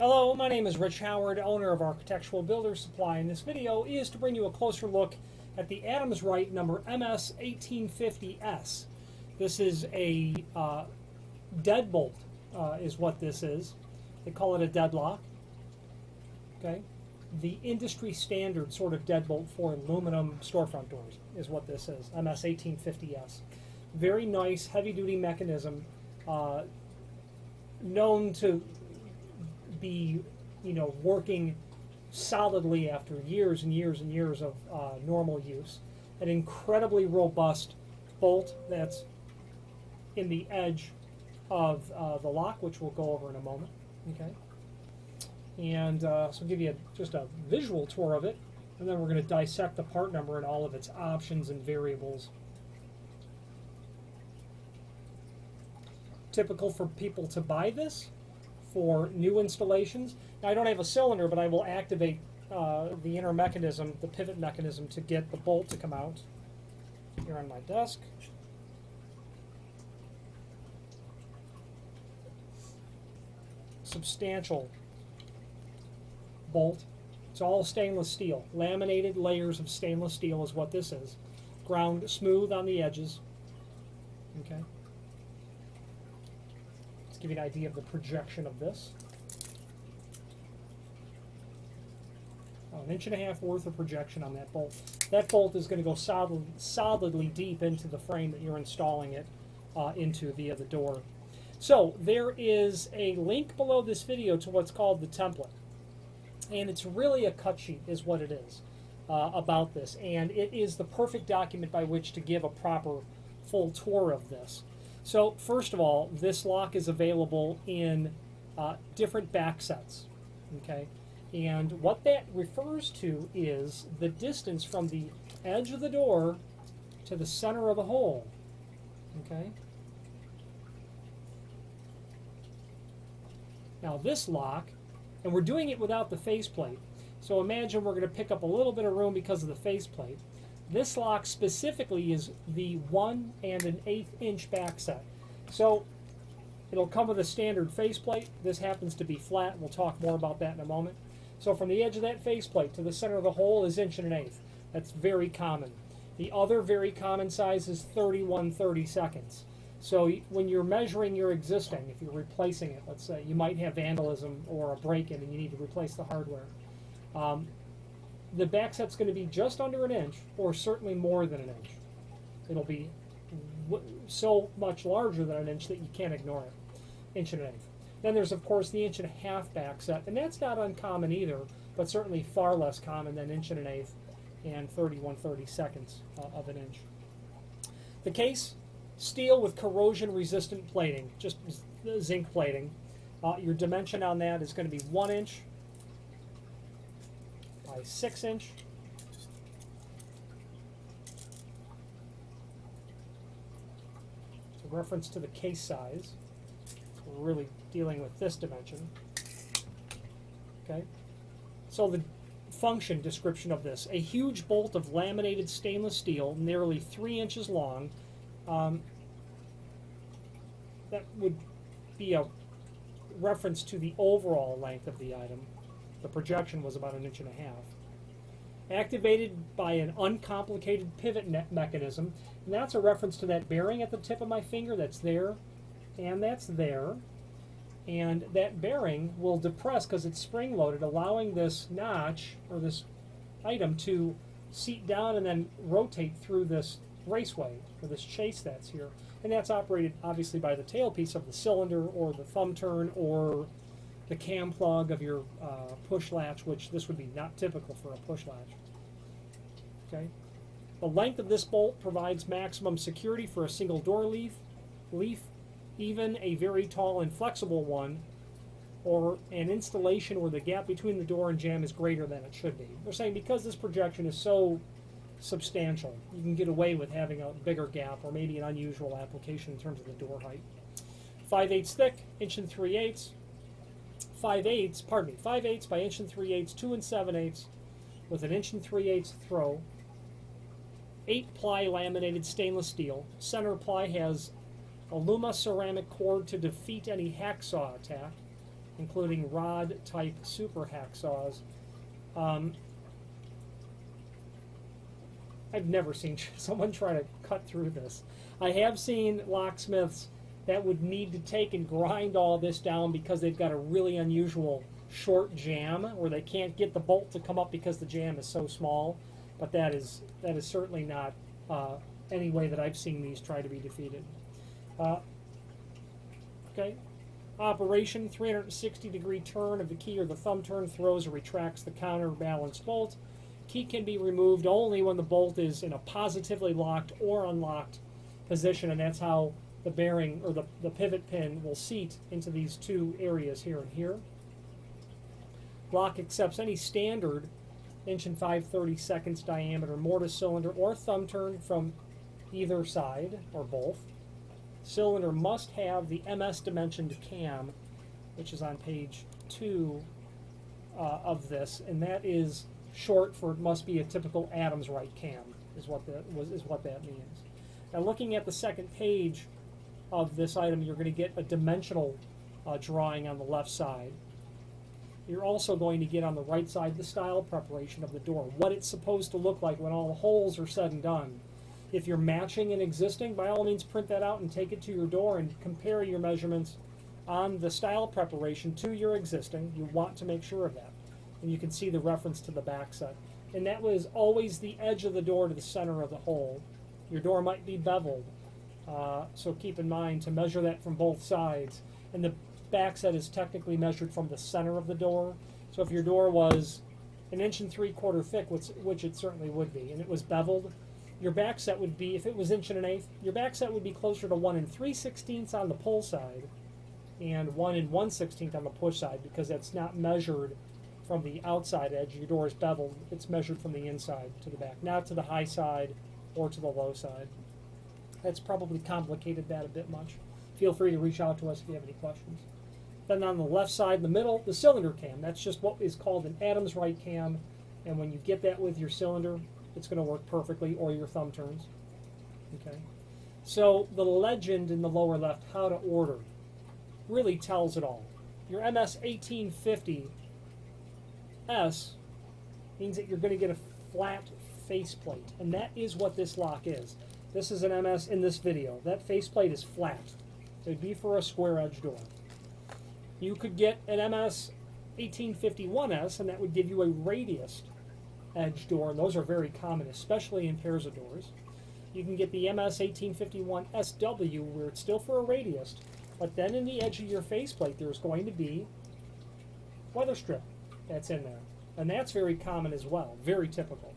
Hello, my name is Rich Howard, owner of Architectural Builders Supply, and this video is to bring you a closer look at the Rite number MS1850S. This is a deadbolt, is what this is. They call it a deadlock. Okay, the industry standard sort of deadbolt for aluminum storefront doors is what this is. MS1850S. Very nice, heavy-duty mechanism, known to be, working solidly after years and years and years of normal use. An incredibly robust bolt that's in the edge of the lock, which we'll go over in a moment. Okay, and so I'll give you just a visual tour of it, and then we're going to dissect the part number and all of its options and variables. Typical for people to buy this for new installations. Now, I don't have a cylinder, but I will activate the inner mechanism, the pivot mechanism, to get the bolt to come out here on my desk. Substantial bolt. It's all stainless steel. Laminated layers of stainless steel is what this is. Ground smooth on the edges. Okay. Give you an idea of the projection of this. An inch and a half worth of projection on that bolt. That bolt is going to go solidly deep into the frame that you're installing it into via the door. So there is a link below this video to what's called the template. And it's really a cut sheet is what it is about this. And it is the perfect document by which to give a proper full tour of this. So first of all, this lock is available in different back sets, okay? And what that refers to is the distance from the edge of the door to the center of the hole, okay? Now this lock, and we're doing it without the faceplate, so imagine we're going to pick up a little bit of room because of the faceplate. This lock specifically is the 1 1/8 inch back set. So it'll come with a standard faceplate. This happens to be flat. We'll talk more about that in a moment. So from the edge of that faceplate to the center of the hole is 1 1/8. That's very common. The other very common size is 31/32. So when you're measuring your existing, if you're replacing it, let's say you might have vandalism or a break-in and you need to replace the hardware. The back set's going to be just under 1 inch, or certainly more than 1 inch. It'll be so much larger than 1 inch that you can't ignore it. 1 1/8. Then there's, of course, the 1 1/2 back set, and that's not uncommon either, but certainly far less common than 1 1/8 and 31/32 of 1 inch. The case, steel with corrosion-resistant plating, just zinc plating. Your dimension on that is going to be 1 inch by 6 inch. It's a reference to the case size. We're really dealing with this dimension. Okay. So the function description of this: a huge bolt of laminated stainless steel, nearly 3 inches long. That would be a reference to the overall length of the item. The projection was about 1 1/2 inches. Activated by an uncomplicated pivot mechanism, and that's a reference to that bearing at the tip of my finger that's there, and that's there. And that bearing will depress because it's spring-loaded, allowing this notch, or this item, to seat down and then rotate through this raceway, or this chase that's here. And that's operated, obviously, by the tailpiece of the cylinder, or the thumb turn, or the cam plug of your push latch, which this would be not typical for a push latch. Okay. The length of this bolt provides maximum security for a single door leaf, even a very tall and flexible one, or an installation where the gap between the door and jamb is greater than it should be. They're saying because this projection is so substantial, you can get away with having a bigger gap, or maybe an unusual application in terms of the door height. 5/8 thick, 1 3/8. 5/8 by 1 3/8, 2 7/8, with an 1 3/8 throw. 8-ply laminated stainless steel. Center ply has Aluma ceramic cord to defeat any hacksaw attack. including rod-type super hacksaws. I've never seen someone try to cut through this. I have seen locksmiths that would need to take and grind all this down because they've got a really unusual short jamb where they can't get the bolt to come up because the jamb is so small. But that is certainly not any way that I've seen these try to be defeated. Okay. Operation: 360-degree turn of the key or the thumb turn throws or retracts the counterbalanced bolt. Key can be removed only when the bolt is in a positively locked or unlocked position, and that's how the bearing or the pivot pin will seat into these two areas here and here. Lock accepts any standard 1 5/32 diameter mortise cylinder or thumb turn from either side or both. Cylinder must have the MS dimensioned cam, which is on page 2 of this, and that is short for it must be a typical Adams Rite cam, is what that means. Now, looking at the second page of this item, you're going to get a dimensional drawing on the left side. You're also going to get on the right side the style preparation of the door, what it's supposed to look like when all the holes are said and done. If you're matching an existing, by all means print that out and take it to your door and compare your measurements on the style preparation to your existing. You want to make sure of that. And you can see the reference to the Backset. And that was always the edge of the door to the center of the hole. Your door might be beveled, so keep in mind to measure that from both sides. And the Backset is technically measured from the center of the door. So if your door was 1 3/4 thick, which it certainly would be, and it was beveled, your Backset would be, if it was 1 1/8, your Backset would be closer to 1 3/16 on the pull side and 1 1/16 on the push side, because that's not measured from the outside edge. Your door is beveled. It's measured from the inside to the back, not to the high side or to the low side. That's probably complicated that a bit much. Feel free to reach out to us if you have any questions. Then on the left side, in the middle, the cylinder cam. That's just what is called an Adams Rite cam, and when you get that with your cylinder, it's going to work perfectly, or your thumb turns. Okay. So the legend in the lower left, how to order, really tells it all. Your MS1850S means that you're going to get a flat faceplate, and that is what this lock is. This is an MS in this video. That faceplate is flat. It would be for a square edge door. You could get an MS1851S, and that would give you a radiused edge door, and those are very common, especially in pairs of doors. You can get the MS1851SW, where it's still for a radiused, but then in the edge of your faceplate there's going to be weather strip that's in there, and that's very common as well, very typical.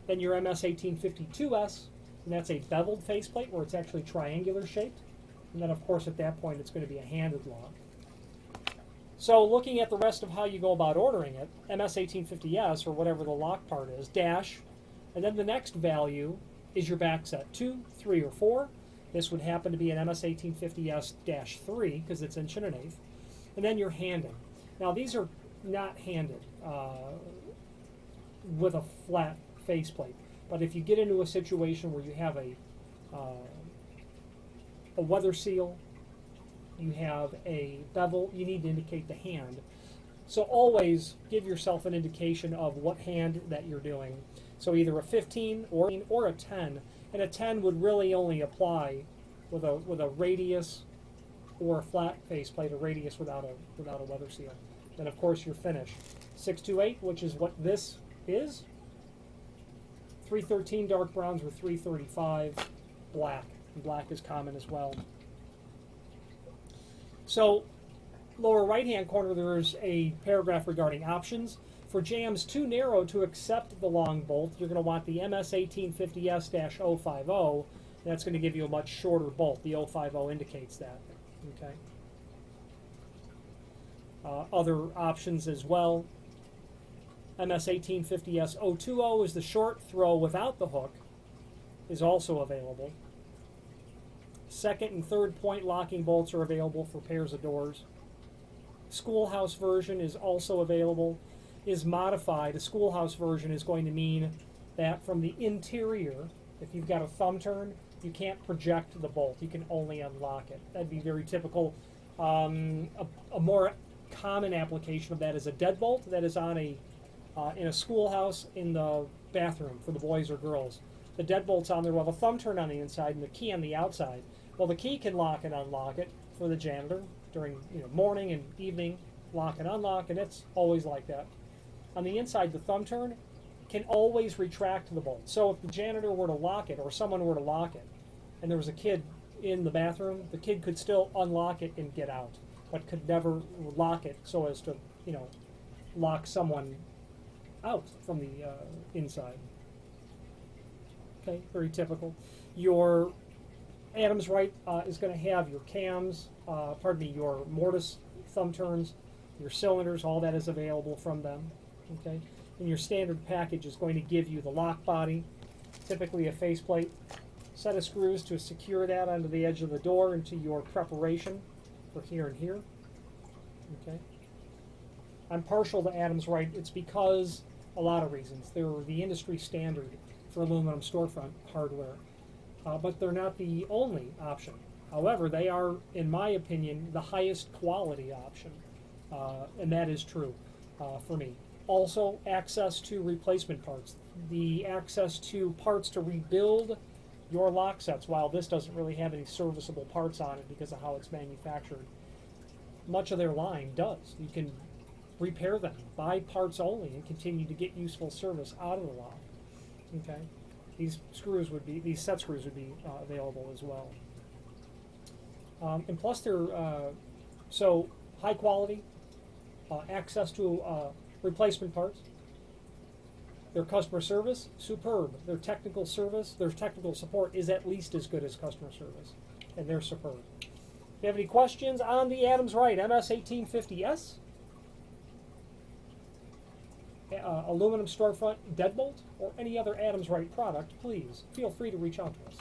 Then your MS1852S, and that's a beveled faceplate where it's actually triangular shaped, and then of course at that point it's going to be a handed lock. So looking at the rest of how you go about ordering it, MS1850S, or whatever the lock part is, dash, and then the next value is your Backset, 2, 3, or 4. This would happen to be an MS1850S-3 because it's 1 1/8. And then you're handing. Now these are not handed with a flat faceplate, but if you get into a situation where you have a weather seal, you have a bevel, you need to indicate the hand. So always give yourself an indication of what hand that you're doing. So either a 15 or a 10, and a 10 would really only apply with a radius or a flat faceplate, a radius without a weather seal. Then of course your finish, 628, which is what this is, 313 dark browns or 335 black, and black is common as well. So, lower right-hand corner, there's a paragraph regarding options. For jambs too narrow to accept the long bolt, you're going to want the MS1850S-050. That's going to give you a much shorter bolt. The 050 indicates that. Okay. Other options as well. MS1850S-020 is the short throw without the hook, is also available. Second and third point locking bolts are available for pairs of doors. Schoolhouse version is also available, is modified. A schoolhouse version is going to mean that from the interior, if you've got a thumb turn, you can't project the bolt. You can only unlock it. That'd be very typical. A more common application of that is a deadbolt that is on a in a schoolhouse in the bathroom for the boys or girls. The deadbolt's on there will have a thumb turn on the inside and the key on the outside. Well, the key can lock and unlock it for the janitor during morning and evening, lock and unlock, and it's always like that. On the inside, the thumb turn can always retract the bolt. So if the janitor were to lock it or someone were to lock it and there was a kid in the bathroom, the kid could still unlock it and get out, but could never lock it so as to, lock someone out from the inside. Okay, very typical. Your Adams Rite is going to have your cams, your mortise thumb turns, your cylinders, all that is available from them. Okay, and your standard package is going to give you the lock body, typically a faceplate, set of screws to secure that onto the edge of the door into your preparation for here and here. Okay, I'm partial to Adams Rite. It's because a lot of reasons. They're the industry standard for aluminum storefront hardware, but they're not the only option. However, they are, in my opinion, the highest quality option, and that is true for me. Also, access to replacement parts. The access to parts to rebuild your lock sets, while this doesn't really have any serviceable parts on it because of how it's manufactured, much of their line does. You can repair them, buy parts only, and continue to get useful service out of the lock. Okay, these set screws would be available as well. And plus they're so high quality, access to replacement parts. Their customer service, superb. Their technical support is at least as good as customer service, and they're superb. If you have any questions on the Adams Rite MS1850S, aluminum storefront deadbolt, or any other Adams Rite product, please feel free to reach out to us.